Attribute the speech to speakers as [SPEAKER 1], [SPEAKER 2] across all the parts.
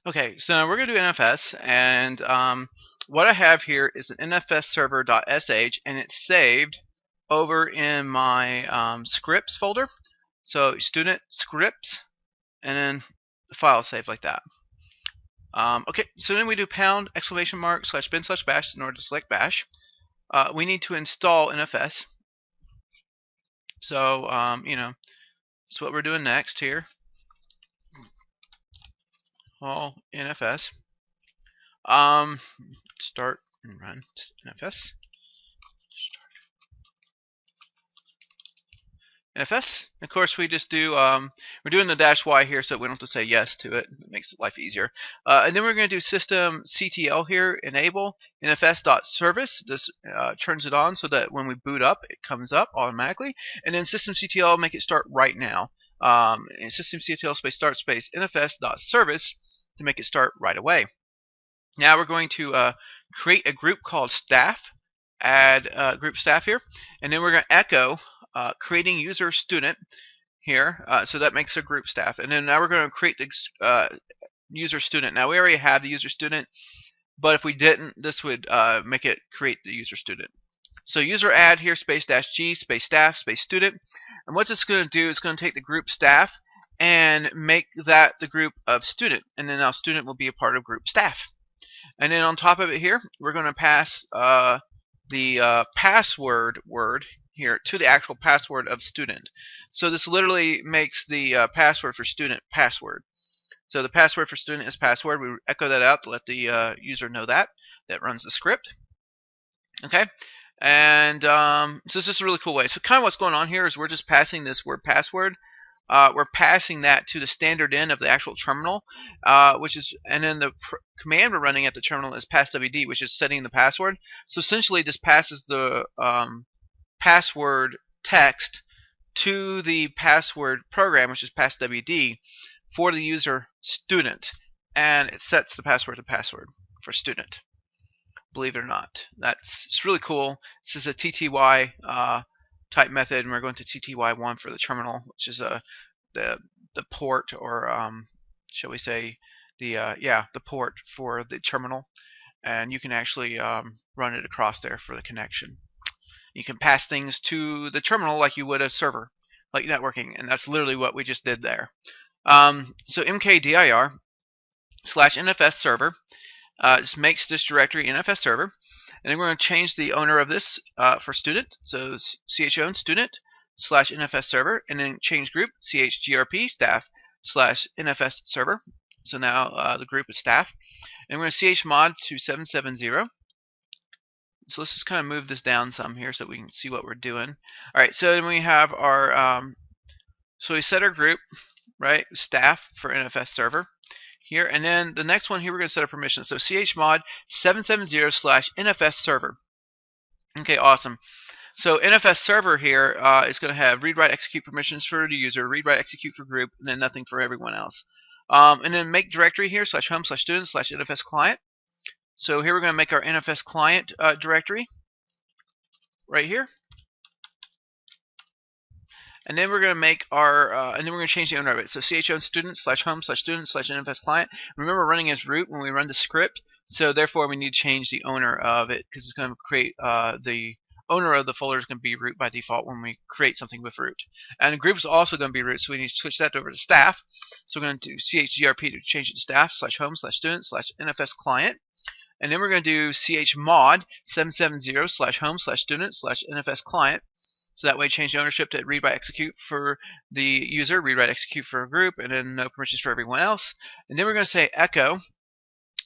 [SPEAKER 1] Okay, so we're going to do NFS, and what I have here is an NFS server.sh, and it's saved over in my scripts folder. So student scripts, and then the file saved like that. Okay, so then we do pound exclamation mark slash bin slash bash in order to select bash. We need to install NFS. So that's what we're doing next here. All NFS. Start and run NFS. NFS. Of course, we just do, we're doing the -y here so we don't have to say yes to it. It makes life easier. And then we're going to do system CTL here, enable NFS.service. This turns it on so that when we boot up, it comes up automatically. And then system CTL, make it start right now. And system CTL space start space NFS.service to make it start right away. Now we're going to create a group called staff, add group staff here, and then we're going to echo creating user student here, so that makes a group staff. And then now we're going to create the user student. Now we already have the user student, but if we didn't, this would make it create the user student. So user add here space -g space staff space student, and what it's going to do is going to take the group staff and make that the group of student, and then now student will be a part of group staff. And then on top of it here, we're going to pass the password word here to the actual password of student. So this literally makes the password for student password. So the password for student is password. We echo that out to let the user know that. That runs the script. Okay. And so this is a really cool way. So kind of what's going on here is we're just passing this word password. We're passing that to the standard in of the actual terminal, which is, and then the command we're running at the terminal is passwd, which is setting the password. So essentially, this passes the password text to the password program, which is passwd, for the user student, and it sets the password to password for student. Believe it or not, it's really cool. This is a TTY type method, and we're going to TTY1 for the terminal, which is the port, or shall we say the port for the terminal, and you can actually run it across there for the connection. You can pass things to the terminal like you would a server, like networking, and that's literally what we just did there. So mkdir / NFS server just makes this directory NFS server. And then we're going to change the owner of this for student. So chown student / NFS server, and then change group chgrp staff / NFS server. So now the group is staff. And we're going to chmod to 770. So let's just kind of move this down some here so we can see what we're doing. All right, so then we have our, so we set our group, right, staff for NFS server here, and then the next one here we're going to set a permission. So chmod 770 / NFS server. Okay, awesome. So NFS server here is going to have read, write, execute permissions for the user, read, write, execute for group, and then nothing for everyone else. And then make directory here /home / student / NFS client. So here we're going to make our NFS client directory right here. And then we're going to make our, and then we're going to change the owner of it. So chown student / home / student / NFS client. Remember, running as root when we run the script, so therefore we need to change the owner of it, because it's going to create the owner of the folder is going to be root by default when we create something with root. And the group is also going to be root, so we need to switch that over to staff. So we're going to do chgrp to change it to staff / home / student / NFS client. And then we're going to do chmod 770 / home / student / NFS client. So that way change the ownership to read, write, execute for the user, read, write, execute for a group, and then no permissions for everyone else. And then we're going to say echo,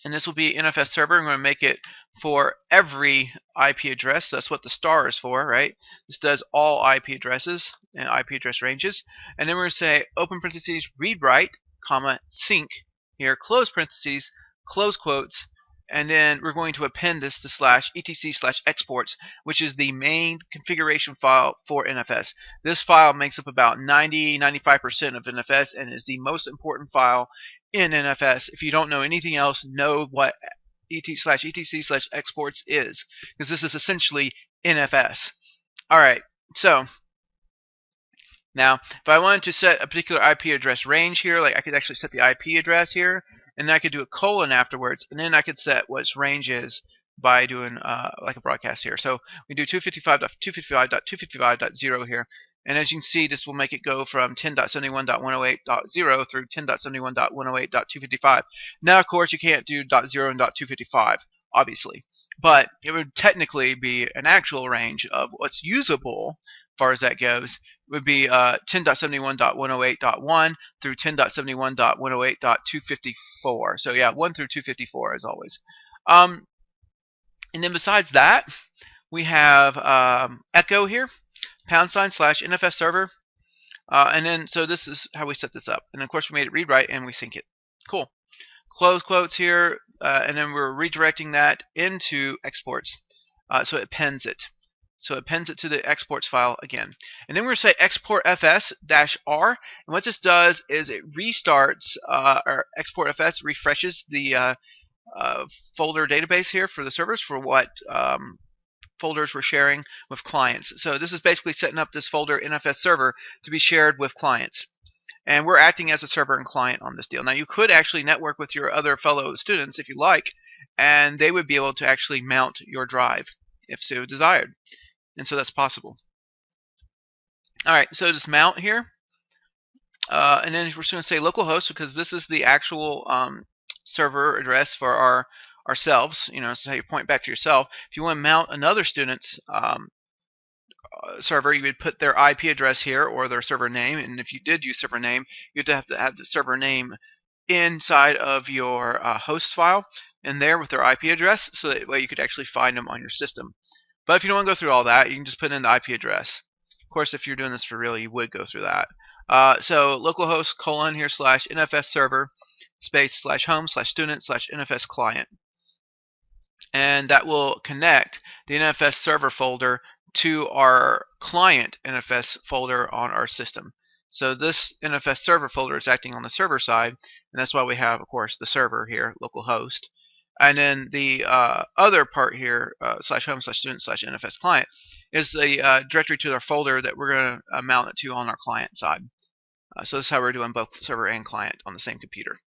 [SPEAKER 1] and this will be NFS server. I'm going to make it for every IP address. That's what the star is for, right? This does all IP addresses and IP address ranges. And then we're going to say open parentheses, read, write, comma, sync here, close parentheses, close quotes, and then we're going to append this to /etc/exports, which is the main configuration file for NFS. This file makes up about 90-95% of NFS and is the most important file in NFS. If you don't know anything else, know what /etc/exports is, because this is essentially NFS. Alright, so now if I wanted to set a particular IP address range here, like I could actually set the IP address here, and then I could do a colon afterwards, and then I could set what its range is by doing like a broadcast here. So we do 255.255.255.0 here, and as you can see, this will make it go from 10.71.108.0 through 10.71.108.255. Now, of course, you can't do .0 and .255, obviously, but it would technically be an actual range of what's usable as far as that goes. Would be 10.71.108.1 through 10.71.108.254. So yeah, 1 through 254 as always. And then besides that, we have echo here, #/NFS server. And then, so this is how we set this up. And of course, we made it read write and we sync it. Cool. Close quotes here, and then we're redirecting that into exports. So it pens it. So it pens it to the exports file again. And then we're going to say export fs-r. And what this does is it restarts, or export fs refreshes the folder database here for the servers for what folders we're sharing with clients. So this is basically setting up this folder NFS server to be shared with clients. And we're acting as a server and client on this deal. Now, you could actually network with your other fellow students if you like, and they would be able to actually mount your drive if so desired. And so that's possible. All right, so just mount here. And then we're just going to say localhost because this is the actual server address for ourselves. You know, this is how you point back to yourself. If you want to mount another student's server, you would put their IP address here or their server name. And if you did use server name, you'd have to have the server name inside of your host file in there with their IP address, so that way you could actually find them on your system. But if you don't want to go through all that, you can just put in the IP address. Of course, if you're doing this for real, you would go through that. So localhost here /NFS server /home/student/NFS client. And that will connect the NFS server folder to our client NFS folder on our system. So this NFS server folder is acting on the server side, and that's why we have, of course, the server here, localhost. And then the other part here, /home/student/NFS client, is the directory to our folder that we're going to mount it to on our client side. So this is how we're doing both server and client on the same computer.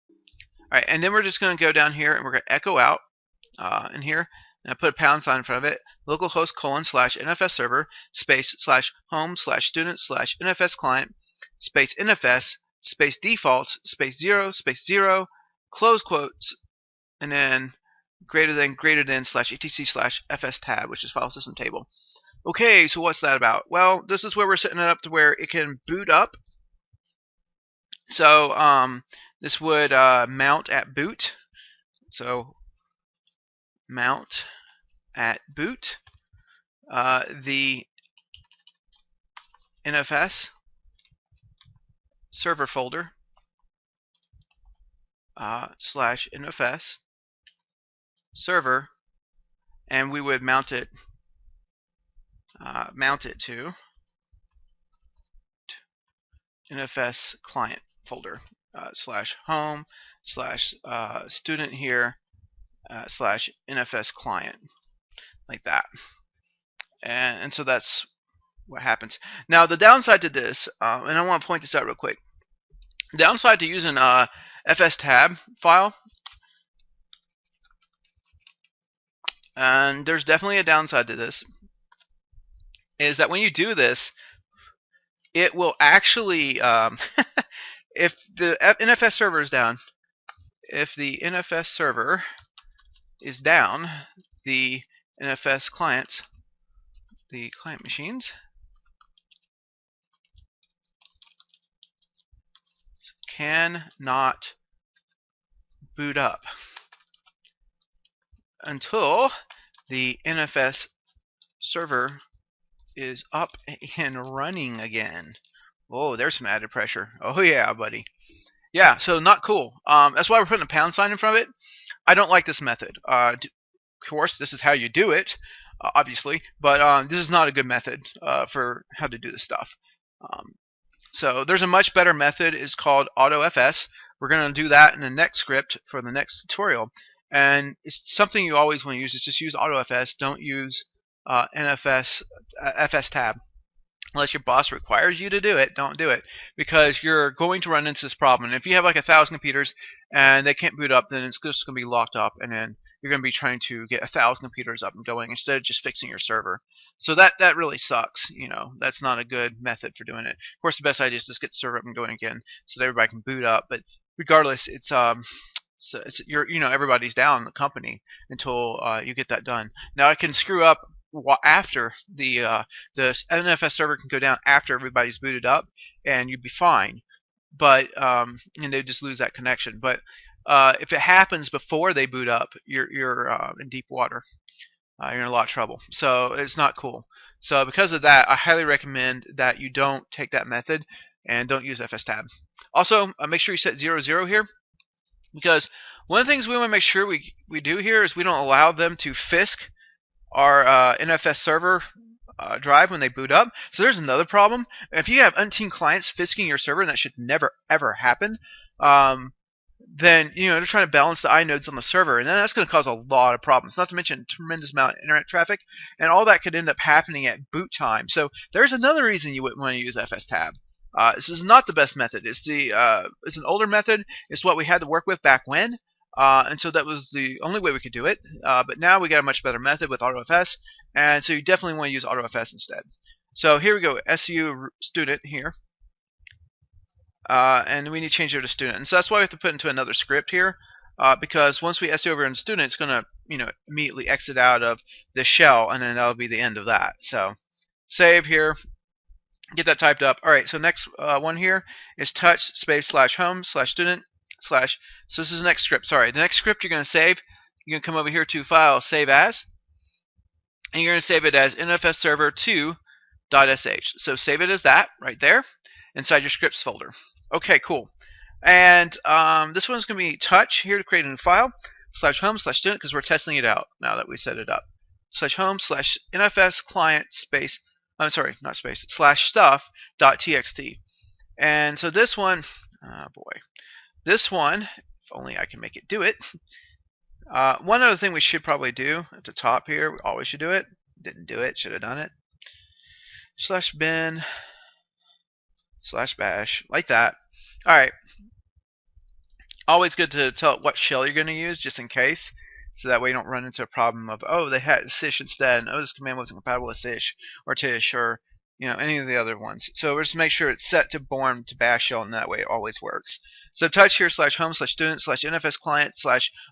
[SPEAKER 1] All right, and then we're just going to go down here and we're going to echo out in here, and I put a # in front of it, localhost /NFS server /home/student/NFS client /NFS defaults /0 close quotes, and then greater than /etc/fs tab, which is file system table. Okay, so what's that about? Well, this is where we're setting it up to where it can boot up. So this would mount at boot. So mount at boot the NFS server folder /NFS server, and we would mount it to NFS client folder /home/student here /NFS client, like that. And so that's what happens. Now the downside to this, and I want to point this out real quick. The downside to using fs tab file, and there's definitely a downside to this, is that when you do this, it will actually, if the NFS server is down, the NFS clients, the client machines, cannot boot up until the NFS server is up and running again. Oh, there's some added pressure. Oh yeah, buddy. Yeah, so not cool. That's why we're putting a # in front of it. I don't like this method. Of course, this is how you do it, obviously, but this is not a good method for how to do this stuff. So there's a much better method. It's called AutoFS. We're going to do that in the next script for the next tutorial. And it's something you always want to use. Is just use AutoFS. Don't use NFS FS tab. unless your boss requires you to do it, don't do it, because you're going to run into this problem. And if you have like 1,000 computers and they can't boot up, then it's just going to be locked up, and then you're going to be trying to get 1,000 computers up and going instead of just fixing your server. So that really sucks. That's not a good method for doing it. Of course, the best idea is just get the server up and going again so that everybody can boot up. But regardless, it's everybody's down in the company until you get that done. Now it can screw up after the NFS server can go down after everybody's booted up, and you'd be fine. But and they just lose that connection. But if it happens before they boot up, you're in deep water. You're in a lot of trouble. So it's not cool. So because of that, I highly recommend that you don't take that method and don't use FSTab. Also, make sure you set 0.0 here, because one of the things we want to make sure we do here is we don't allow them to FISC our NFS server drive when they boot up. So there's another problem. If you have umpteen clients FISCing your server, and that should never ever happen, then they're trying to balance the inodes on the server, and then that's going to cause a lot of problems. Not to mention a tremendous amount of internet traffic, and all that could end up happening at boot time. So there's another reason you wouldn't want to use FSTab. This is not the best method. It's an older method. It's what we had to work with back when. And so that was the only way we could do it. But now we got a much better method with AutoFS, and so you definitely want to use AutoFS instead. So here we go, SU student here. And we need to change it to student. And so that's why we have to put into another script here, because once we SU over into student, it's going to immediately exit out of the shell, and then that'll be the end of that. So save here. Get that typed up. All right, so next one here is touch space /home /student / so this is the next script. Sorry, the next script you're going to save, you're going to come over here to file save as, and you're going to save it as NFS server 2.sh. So save it as that right there inside your scripts folder. Okay, cool. And this one's going to be touch here to create a new file /home /student, because we're testing it out now that we set it up. /home /NFS client space, I'm sorry, not space, /stuff.txt. And so this one, oh boy, this one, if only I can make it do it. One other thing we should probably do at the top here, we always should do it. Didn't do it, should have done it. /bin /bash, like that. All right. Always good to tell it what shell you're going to use, just in case, so that way you don't run into a problem of, oh, they had SISH instead, and oh, this command wasn't compatible with SISH or TISH or any of the other ones. So we're just make sure it's set to born to bash shell, and that way it always works. So touch here /home /student /NFS client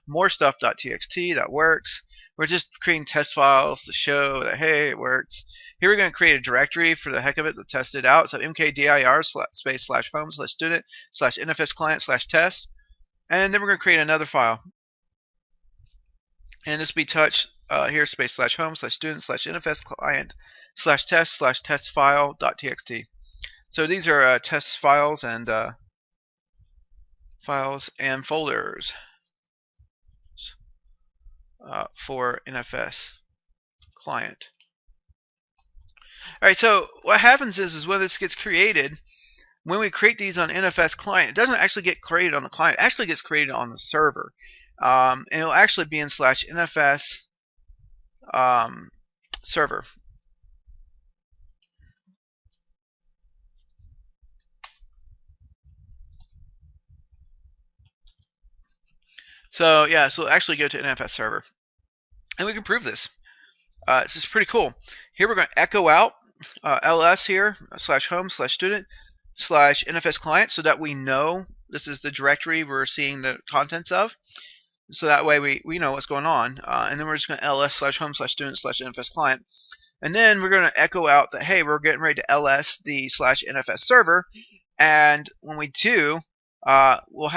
[SPEAKER 1] /morestuff.txt, that works. We're just creating test files to show that, hey, it works. Here we're going to create a directory for the heck of it to test it out. So mkdir space /home /student /NFS client /test. And then we're going to create another file. And this will be touch here space /home /student /NFS client /test /test file.txt. So these are test files and folders for NFS client. All right, so what happens is when this gets created, when we create these on NFS client, it doesn't actually get created on the client. It actually gets created on the server. And it'll actually be in /NFS server. So yeah, so it'll actually go to NFS server. And we can prove this. This is pretty cool. Here we're going to echo out ls here /home /student /NFS client, so that we know this is the directory we're seeing the contents of. So that way we know what's going on. And then we're just going to ls /home /student /NFS client. And then we're going to echo out that, hey, we're getting ready to ls the /NFS server. And when we do, we'll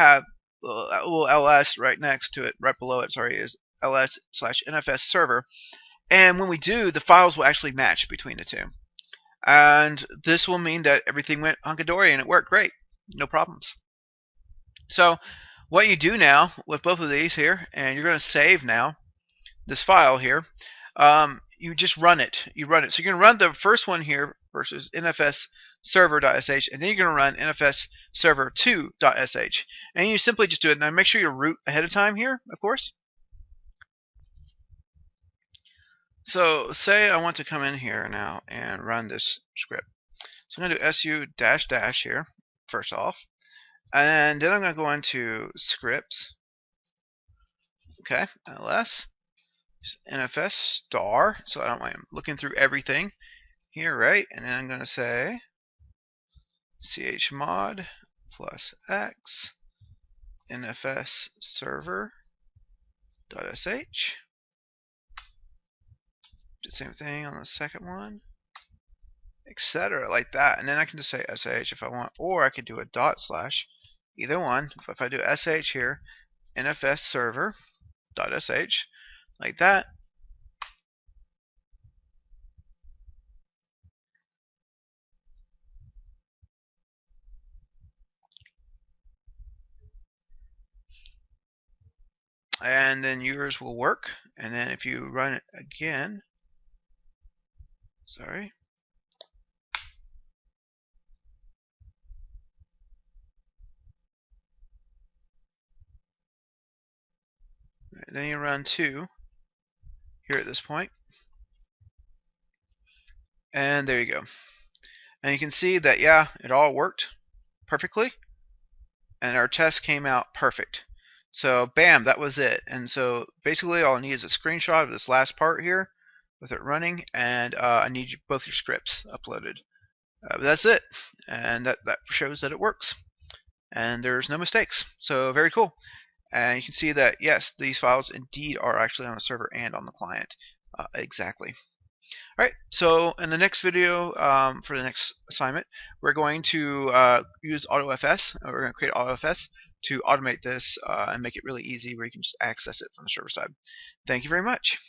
[SPEAKER 1] ls right next to it, right below it, sorry, is ls /NFS server. And when we do, the files will actually match between the two. And this will mean that everything went hunky-dory and it worked great. No problems. So what you do now with both of these here, and you're going to save now this file here, you just run it. You run it. So you're going to run the first one here versus NFS server.sh, and then you're going to run NFS server 2.sh. And you simply just do it. Now make sure you root ahead of time here, of course. So say I want to come in here now and run this script. So I'm going to do su dash dash here first off, and then I'm going to go into scripts. Okay, ls NFS star, so I don't mind looking through everything here, right? And then I'm going to say chmod plus x NFS server.sh. Do the same thing on the second one, etc. like that. And then I can just say sh if I want, or I could do a dot slash, either one. If I do sh here, NFS server.sh, like that. And then yours will work. And then if you run it again, sorry, then you run 2 here at this point, and there you go. And you can see that, yeah, it all worked perfectly, and our test came out perfect. So bam, that was it. And so basically all I need is a screenshot of this last part here with it running, and I need both your scripts uploaded. But that's it, and that shows that it works, and there's no mistakes. So very cool. And you can see that, yes, these files indeed are actually on the server and on the client. Exactly. All right, so in the next video, for the next assignment, we're going to use AutoFS. We're going to create AutoFS to automate this and make it really easy where you can just access it from the server side. Thank you very much.